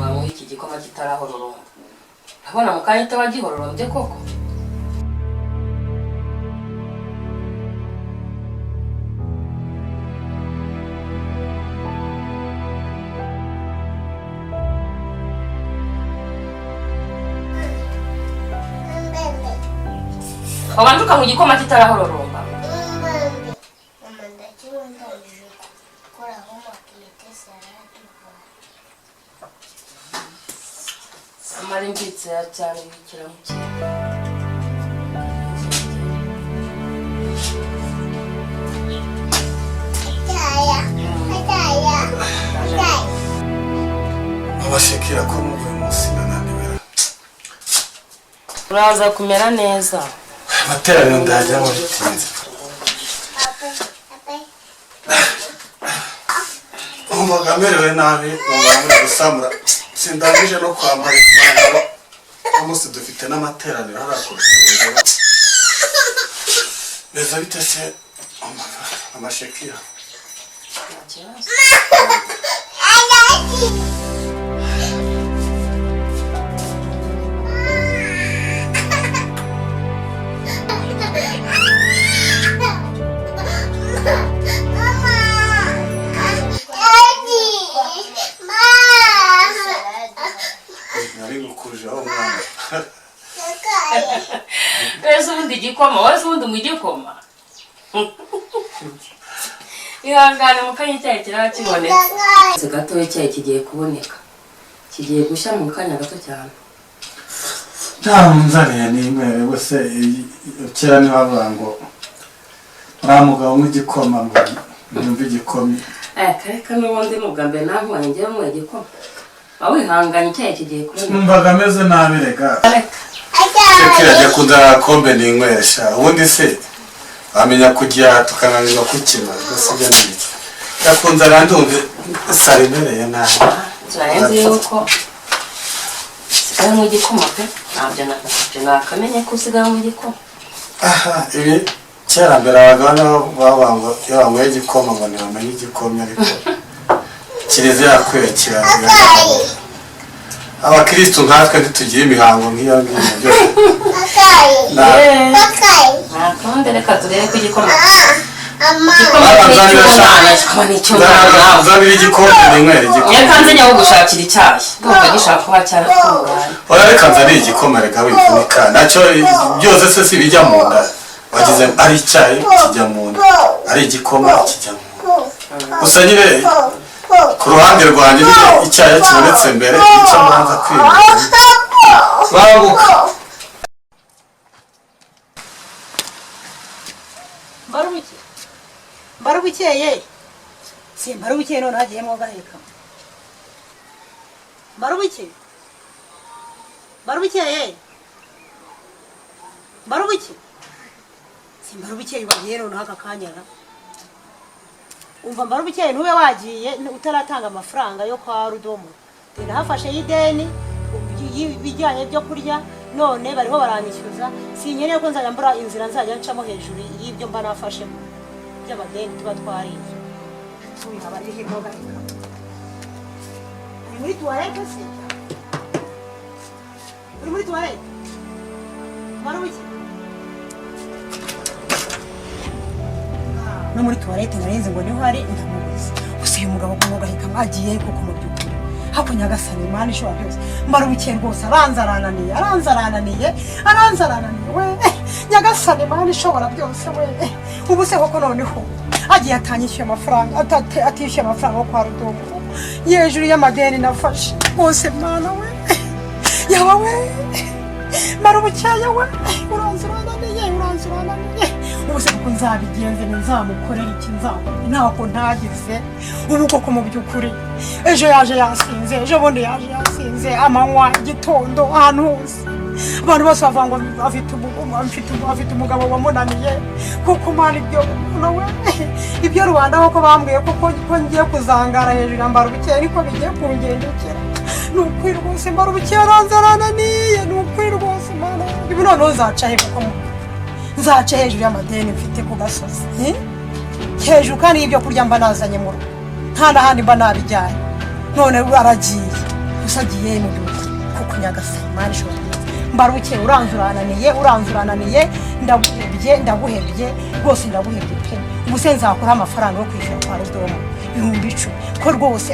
wangu iki gikoma kitarahororomba abona mukanyita bagihororombye koko Wabanduka mu gikoma kitarahororomba Amari mbitse cyane bikira mu cye Abashekira ko muvuye munsi nananibera Uraza kumera neza Materaniro ndajya mu bitinze Umvaga merewe nabi muri gusamura sindangije no kwambara ipantaro umunsi dufite n'amateraniro harakurikira Beza bite se amashekira Ese ubundi igikoma wese ubundi mu gikoma Ihangane mukanya cyayi kirakiboneka Gatoye cyayi kigiye kuboneka kigiye gushya mu kanya gato cyane Nzaniye n'imere wese kera ni bavuga ngo ramugabo nk'igikoma ngo ndumva igikomi Kareka n'ubundi mugambe naho ngiye mu igikoma Awihanganye cyayi kigiye kuboneka Numvaga ameze nabi rega Kirajya kundara kombe n'inywesha ubundi se amenya kujya tukananirwa kukina gusibya n'iki yakunzara ndumve sarimereye nabi Turayenze yuko sigara mu gikoma pe ntabyo nakamenye ko usigara mu gikoma ibi kera mbere abagabo babango yabango y'igikoma ngo ntibamenye igikoma ariko Kiliziya yakwekira Abakristo nkatwe ntitugiye imihango nk'iyo ngiyo Nakonde reka turebe ko igikoma Zanira igikoma n'inywera igikoma Yakanze nyawo gushakira icyayi ndumva gishaka kuba cyaratunganye Reka nzane igikoma reka wivunika nacyo byose se si bijya mu nda wagize ari icyayi kijya mu nda ari igikoma kijya mu nda gusa nyine ku ruhande rwanjye icyayi kibonetse mbere icyo mbanza kwirinda babuka Mbarubukeye si Mbarubukeye none hagiyemo gaheka Mbarubukeye si Mbarubukeye bagiye none haka kanyara Umva Mbarubukeye ntube wagiye utaratanga amafaranga yo kwa Rudomo tena hafashe y'ideni bijyanye byo kurya none bariho baranyishyuza sinkeneye ko nzajya mbura inzira nzajya ncamo hejuru y'ibyo mba nafashemo by'amadeni tuba twariye tubiha barihe noga uri muri tuwarete se uri muri tuwarete Mbarubukeye no muri tuwarete narenze ngo niho hari ndamubuze gusa uyu mugabo kumugahika mwagiye kuko mu byukuri hako nyagasani Imana ishobora byose Mbarubukeye rwose aranzarananiye we nyagasani Imana ishobora byose we ubu se koko noneho agiye atanyishyuye amafaranga atishyuye amafaranga yo kwa Rudomo hejuru y'amadeni nafashe bose Mana we yaba we Mbarubukeye we uranzirananiye ubu se kuko nzabigenze nzamukorera iki ntako ntagize ubu koko mu byukuri ejo yaje yasinze ejo bundi yaje yasinze amanywa igitondo ahantu hose abantu bose bavuga ngo afite umugabo wamunaniye kuko Mana ibyo nawe ibyo Rwanda koko bambwiye ko ngiye kuzangara hejuru ya Mbarubukeye ariko bigiye kungendekera n'ukuri rwose Mbarubukeye aranzarananiye n'ukuri rwose Mana ibi noneho nzaca hejuru nzaca hejuru y'amadeni mfite ku gasozi hejuru kandi ibyo kurya mba nazanye mu rugo nta n'ahandi mba nabijyanye none aragiye usagiye mu kuko nyagasani Imana ishobora Mbarubukeye uranzurananiye ndaguhebye rwose ndaguhebye pe ubuse nzakora amafaranga yo kwishyura kwa Rudomo 10,000 ko rwose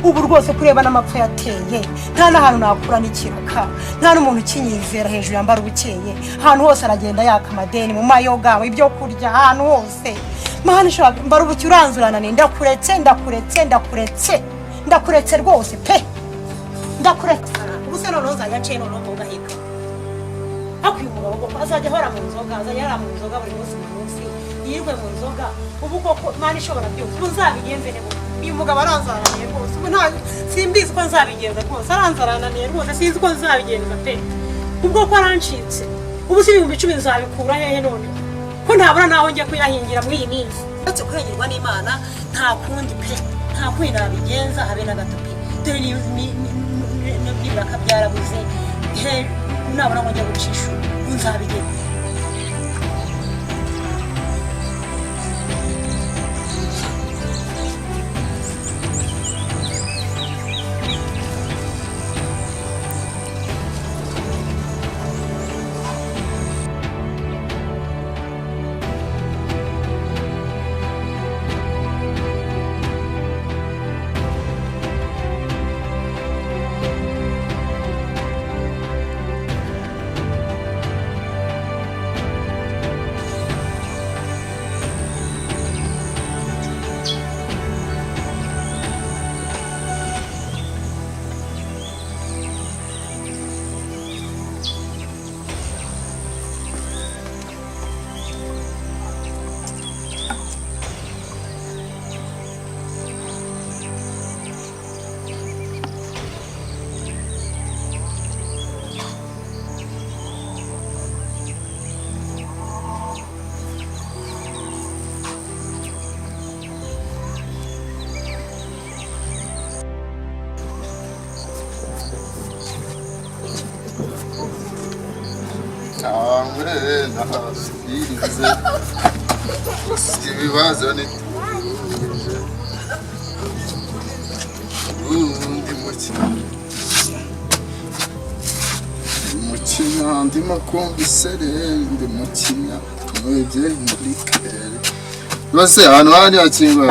ubu rwose kureba n'amapfa yateye nta n'ahantu nakura n'ikiraka nta n'umuntu kinyizera hejuru ya Mbarubukeye ahantu hose aragenda yaka amadeni mu mayoga ibyo kurya ahantu hose Mana ishobora Mbarubukeye uranzurananiye ndakuretse rwose pe ndakuretse ubuse noneho nzagaciye noneho ngaheka akuyumugabo ko azajya hora mu nzoga buri munsi yirwe mu nzoga ubu koko Mana ishobora byose muzabigenze nebo uyu mugabo aranzarananiye rwose ubu nta simbizi ko nzabigenza rwose aranzarananiye rwose sinzi ko nzabigenza pe ubwo ko arancitse ubu si 10,000 nzabikura hehe none ko ntabura naho njye kuyahingira muri iyi minsi ndetse kurengerwa n'Imana nta kundi pe nta kundi nabigenza habe na gato pe dore ni bakabyarabuze he nabura ngo njye gucisha nzabigenza ibibazo ni mukina ndimo kumva iserende mukina tumwebye muri kere bose ahantu hari akingwa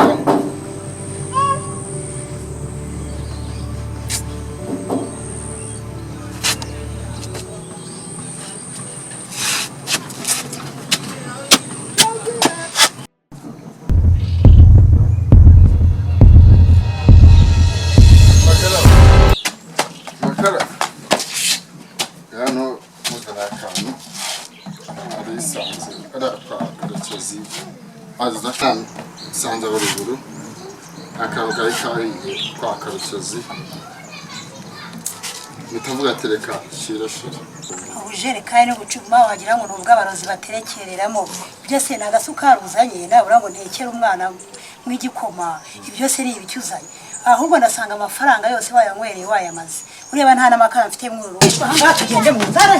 sanza baruguru akarugaye kahiye kwa karusozi mitavuga tereka shirashira ubujerekani no gucuma wagira ngo nubwo abarozi baterekereramo byose nagasukara uzanye nabura ngo ntekere umwana mw'igikoma ibyo se ni ibicyuzanye ahubwo nasanga amafaranga yose wayanywereye wayamaze ureba nta namakara mfite mu rugo tugende mu nzara